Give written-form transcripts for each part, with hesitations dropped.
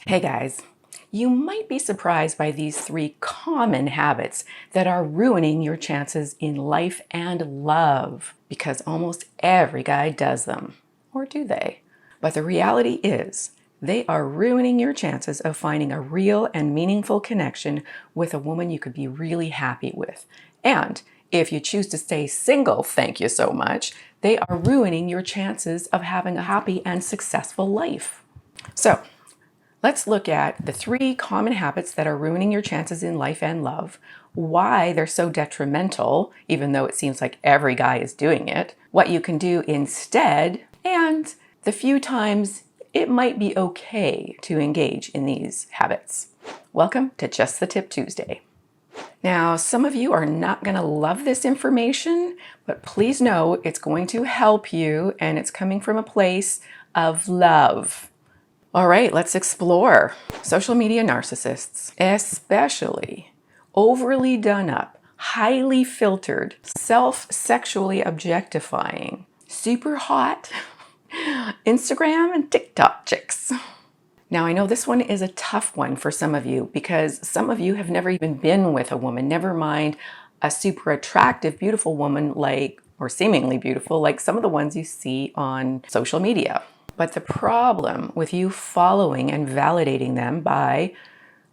Hey guys, you might be surprised by these 3 common habits that are ruining your chances in life and love because almost every guy does them. Or do they? But the reality is, they are ruining your chances of finding a real and meaningful connection with a woman you could be really happy with. And if you choose to stay single, thank you so much, they are ruining your chances of having a happy and successful life. So, let's look at the 3 common habits that are ruining your chances in life and love, why they're so detrimental, even though it seems like every guy is doing it, what you can do instead, and the few times it might be okay to engage in these habits. Welcome to Just the Tip Tuesday. Now, some of you are not going to love this information, but please know it's going to help you and it's coming from a place of love. All right, let's explore. Social media narcissists, especially overly done up, highly filtered, self-sexually objectifying, super hot Instagram and TikTok chicks. Now, I know this one is a tough one for some of you because some of you have never even been with a woman, never mind a super attractive, beautiful woman like, or seemingly beautiful, like some of the ones you see on social media. But the problem with you following and validating them by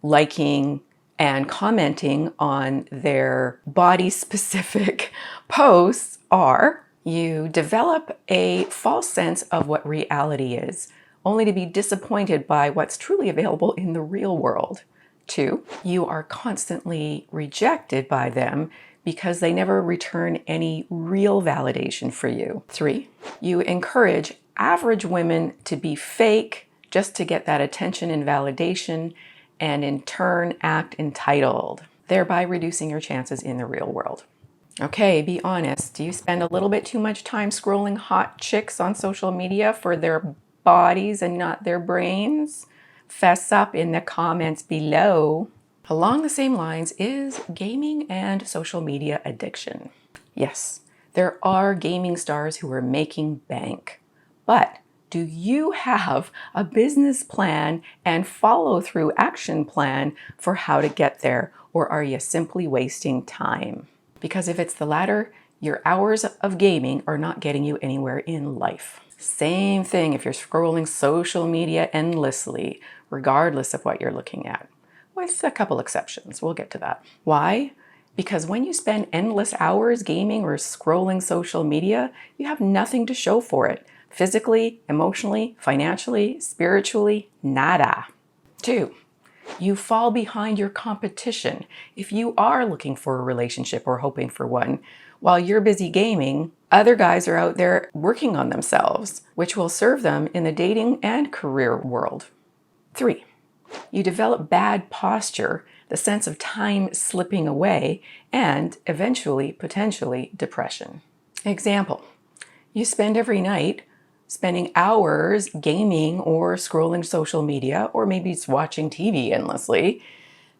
liking and commenting on their body-specific posts are you develop a false sense of what reality is, only to be disappointed by what's truly available in the real world. 2, you are constantly rejected by them because they never return any real validation for you. 3, you encourage average women to be fake just to get that attention and validation, and in turn act entitled, thereby reducing your chances in the real world. Okay, be honest. Do you spend a little bit too much time scrolling hot chicks on social media for their bodies and not their brains? Fess up in the comments below. Along the same lines is gaming and social media addiction. Yes, there are gaming stars who are making bank. But do you have a business plan and follow-through action plan for how to get there? Or are you simply wasting time? Because if it's the latter, your hours of gaming are not getting you anywhere in life. Same thing if you're scrolling social media endlessly, regardless of what you're looking at, with a couple exceptions. We'll get to that. Why? Because when you spend endless hours gaming or scrolling social media, you have nothing to show for it. Physically, emotionally, financially, spiritually, nada. 2, you fall behind your competition. If you are looking for a relationship or hoping for one, while you're busy gaming, other guys are out there working on themselves, which will serve them in the dating and career world. 3, you develop bad posture, the sense of time slipping away, and eventually, potentially, depression. Example, you spend every night spending hours gaming or scrolling social media, or maybe it's watching TV endlessly.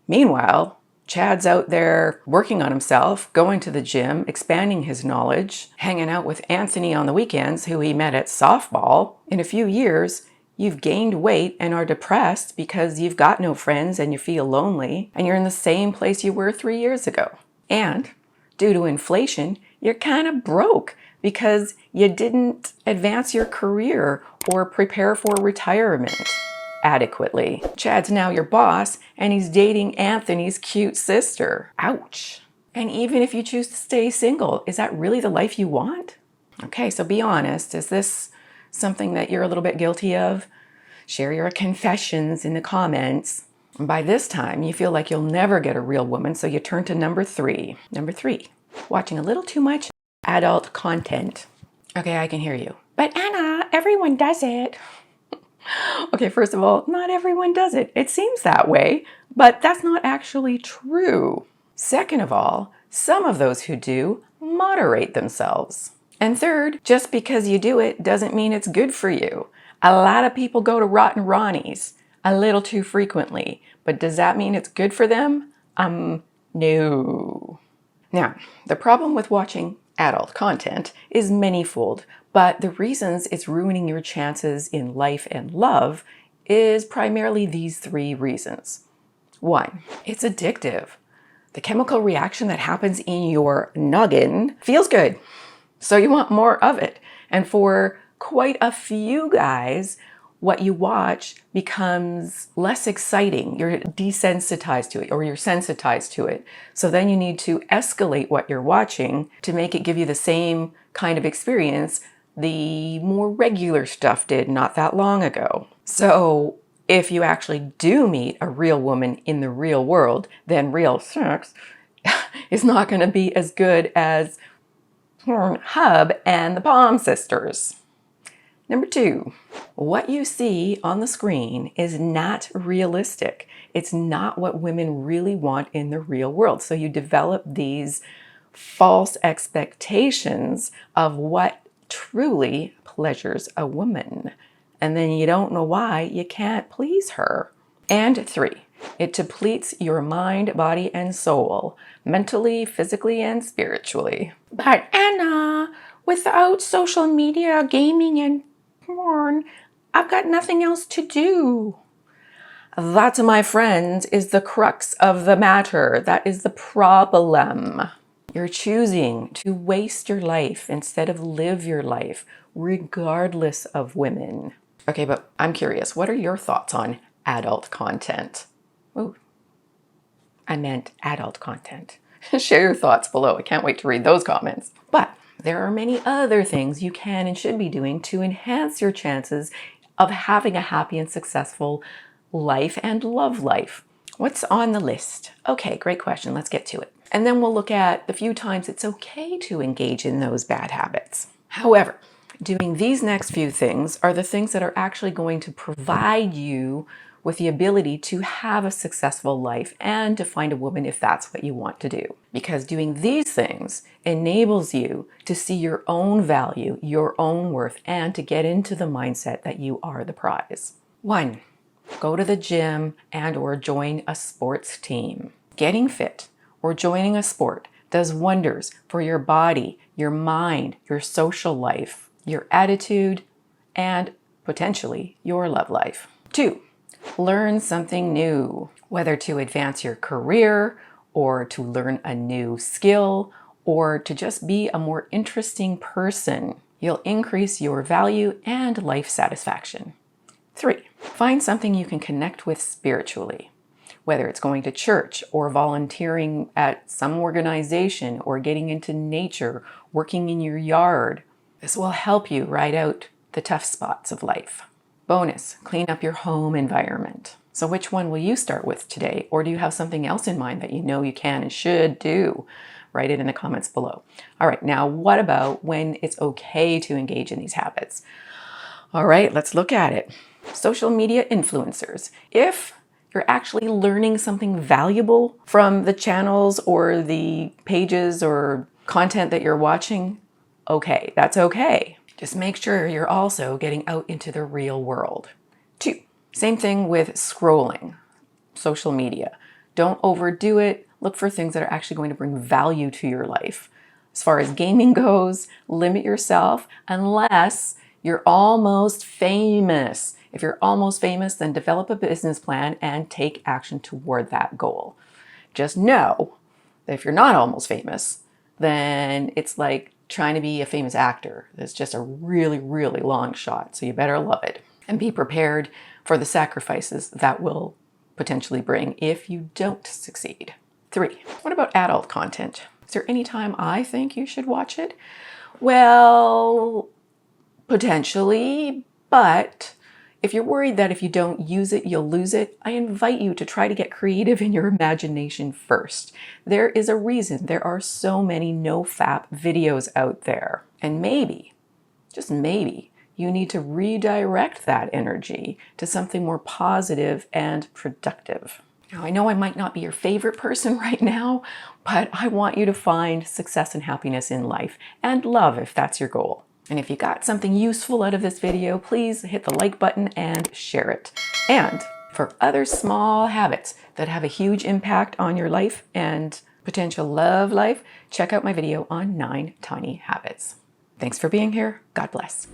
Meanwhile, Chad's out there working on himself, going to the gym, expanding his knowledge, hanging out with Anthony on the weekends, who he met at softball. In a few years, you've gained weight and are depressed because you've got no friends and you feel lonely, and you're in the same place you were 3 years ago. And due to inflation, you're kind of broke because you didn't advance your career or prepare for retirement adequately. Chad's now your boss and he's dating Anthony's cute sister. Ouch. And even if you choose to stay single, is that really the life you want? Okay, so be honest. Is this something that you're a little bit guilty of? Share your confessions in the comments. And by this time, you feel like you'll never get a real woman, so you turn to number 3. Number 3, watching a little too much adult content. Okay, I can hear you. But Anna, everyone does it. Okay, first of all, not everyone does it. It seems that way, but that's not actually true. Second of all, some of those who do moderate themselves. And third, just because you do it doesn't mean it's good for you. A lot of people go to Rotten Ronnie's a little too frequently, but does that mean it's good for them? No. Now, the problem with watching adult content is manyfold, but the reasons it's ruining your chances in life and love is primarily these three reasons. 1, it's addictive. The chemical reaction that happens in your noggin feels good, so you want more of it. And for quite a few guys, what you watch becomes less exciting. You're desensitized to it, or you're sensitized to it. So then you need to escalate what you're watching to make it give you the same kind of experience the more regular stuff did not that long ago. So if you actually do meet a real woman in the real world, then real sex is not going to be as good as Pornhub and the Palm Sisters. Number 2, what you see on the screen is not realistic. It's not what women really want in the real world. So you develop these false expectations of what truly pleasures a woman. And then you don't know why you can't please her. And 3, it depletes your mind, body, and soul, mentally, physically, and spiritually. But Anna, without social media, gaming, and porn, I've got nothing else to do. That, my friends, is the crux of the matter. That is the problem. You're choosing to waste your life instead of live your life, regardless of women. Okay, but I'm curious, what are your thoughts on adult content? Ooh, I meant adult content. Share your thoughts below. I can't wait to read those comments. But there are many other things you can and should be doing to enhance your chances of having a happy and successful life and love life. What's on the list? Okay, great question. Let's get to it. And then we'll look at the few times it's okay to engage in those bad habits. However, doing these next few things are the things that are actually going to provide you with the ability to have a successful life and to find a woman if that's what you want to do. Because doing these things enables you to see your own value, your own worth, and to get into the mindset that you are the prize. 1, go to the gym and or join a sports team. Getting fit or joining a sport does wonders for your body, your mind, your social life, your attitude, and potentially your love life. 2, learn something new, whether to advance your career or to learn a new skill or to just be a more interesting person. You'll increase your value and life satisfaction. 3, find something you can connect with spiritually, whether it's going to church or volunteering at some organization or getting into nature, working in your yard. This will help you ride out the tough spots of life. Bonus, clean up your home environment. So which one will you start with today? Or do you have something else in mind that you know you can and should do? Write it in the comments below. All right, now what about when it's okay to engage in these habits? All right, let's look at it. Social media influencers. If you're actually learning something valuable from the channels or the pages or content that you're watching, okay, that's okay. Just make sure you're also getting out into the real world. 2, same thing with scrolling, social media. Don't overdo it. Look for things that are actually going to bring value to your life. As far as gaming goes, limit yourself unless you're almost famous. If you're almost famous, then develop a business plan and take action toward that goal. Just know that if you're not almost famous, then it's like trying to be a famous actor. It's just a really, really long shot. So you better love it and be prepared for the sacrifices that will potentially bring if you don't succeed. 3, what about adult content? Is there any time I think you should watch it? Well, potentially, but if you're worried that if you don't use it, you'll lose it, I invite you to try to get creative in your imagination first. There is a reason there are so many no-fap videos out there. And maybe, just maybe, you need to redirect that energy to something more positive and productive. Now, I know I might not be your favorite person right now, but I want you to find success and happiness in life and love if that's your goal. And if you got something useful out of this video, please hit the like button and share it. And for other small habits that have a huge impact on your life and potential love life, check out my video on 9 tiny habits. Thanks for being here. God bless.